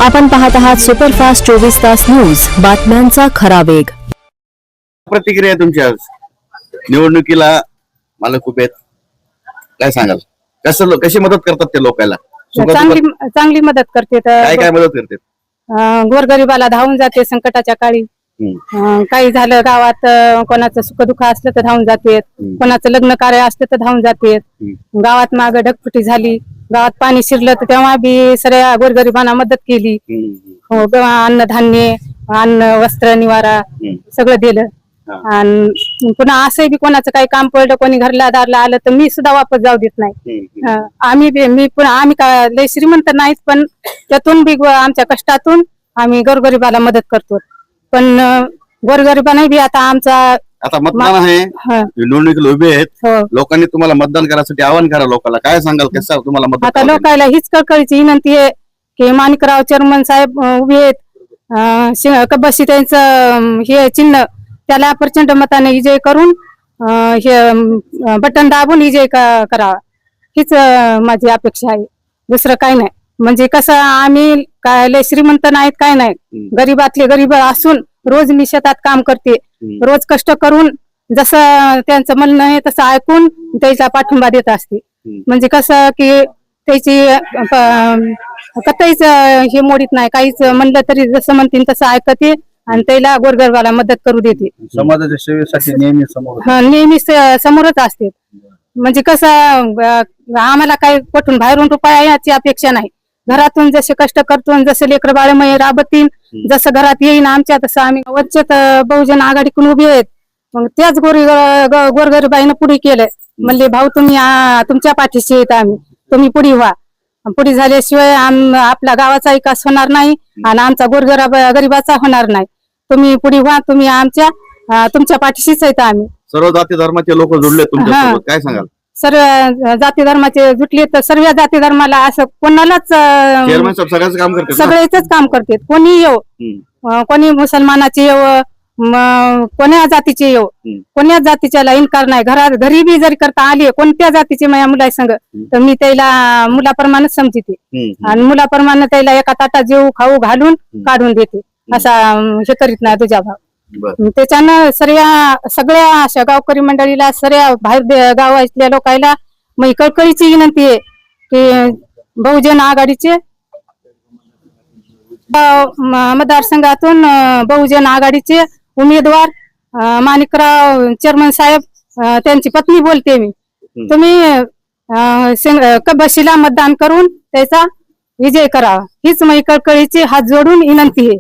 आपण पाहत आहात सुपरफास्ट 24 तास न्यूज, बातम्यांचा खरा वेग. प्रतिक्रिया तुमची आज निवडणुकीला मला खूप आहेत, काय सांगाल? कशी मदत करतात ते लोकांना? चांगली मदत करते. काय मदत करते? गोरगरिबाला धावून जाते संकटाच्या काळी. काही झालं गावात, कोणाचं सुखदुःख असलं तर धावून जाते, कोणाचं लग्न कार्य असलं तर धावून जाते. गावात माग ढगफुटी झाली, गावात पाणी शिरलं तर तेव्हा बी सगळ्या गोरगरिबांना मदत केली. अन्नधान्य, अन्न, वस्त्र, निवारा सगळं दिलं. आणि पुन्हा असं बी कोणाचं काही काम पडलं, कोणी घरला दारला आलं तर मी सुद्धा वापस जाऊ देत नाही. आम्ही काय लय श्रीमंत नाहीत, पण त्यातून बी आमच्या कष्टातून आम्ही गोरगरिबाला मदत करतो. पण गोरगरिबांना बी आता मतदान आहे, निवडणुकीला उभे आहेत लोकांनी, तुम्हाला मतदान करायसाठी आवाहन करा लोकांना. काय सांगाल, कसं तुम्हाला मदत? आता लोकांना हीच कळकळीची विनंती आहे की माणिकराव चेअरमन साहेब उभे आहेत, कब्बशी त्यांचं हे चिन्ह, त्याला प्रचंड मताने विजय करून हे बटन दाबून विजय करावा, हीच माझी अपेक्षा आहे. दुसरं काही नाही. म्हणजे कसं, आम्ही काय लय श्रीमंत नाहीत, काय नाही, गरीबातले गरीब असून रोज मी शेतात काम करते, रोज कष्ट करून जसं त्यांचं म्हणणं आहे तसं ऐकून त्याचा पाठिंबा देत असते. म्हणजे कसं की त्याची कताईच हे मोडीत नाही, काहीच म्हणलं तरी जसं म्हणतील तसं ऐकते आणि त्याला गोरगरिबाला मदत करू देते. समाजाच्या सेवेसाठी नेहमी समोरच असते. म्हणजे कसं, आम्हाला काही कुठून बाहेरून रुपया याची अपेक्षा नाही. घरातून जसे कष्ट करतो, जसे लेकर बाळमय राबतील, जसं घरात येईन आमच्या, तसं आम्ही वंचित बहुजन आघाडीकडून उभी आहेत. मग त्याच गोरगरिबाईनं पुढे केलंय. म्हणले भाऊ तुम्ही तुमच्या पाठीशी येत, आम्ही तुम्ही पुढे व्हा. पुढे झाल्याशिवाय आपल्या गावाचा विकास होणार नाही आणि आमचा गरीबाचा होणार नाही. तुम्ही पुढे व्हा, तुम्ही तुमच्या पाठीशीच आहेत. आम्ही सर्व जाती धर्माचे लोक जोडले तुमच्यासोबत, काय सांगाल? सर्व जाती धर्माचे जुटले तर सर्व जाती धर्माला असं कोणालाच सगळेच काम करते. कोणी येऊ, कोणी मुसलमानाचे येऊ, कोण्या जातीचे येऊ, कोण्याच जातीच्या इन्कार नाही. घरी बी जरी करता आली कोणत्या जातीचे माझ्या मुला संग, तर मी त्याला मुलाप्रमाणेच समजते आणि मुलाप्रमाणे त्याला एका ताटात जेव खाऊ घालून काढून देते. असा हे करीत नाही तुझ्या भाव. त्याच्यानं सगळ्या अशा गावकरी मंडळीला, सगळ्या बाहेर गावातल्या लोकांना मग कळकळीची विनंती आहे की बहुजन आघाडीचे मतदारसंघातून बहुजन आघाडीचे उमेदवार माणिकराव चेअरमन साहेब, त्यांची पत्नी बोलते मी, तुम्ही कब्बशीला मतदान करून त्याचा विजय करावा, हीच मग कळकळीची हात जोडून विनंती आहे.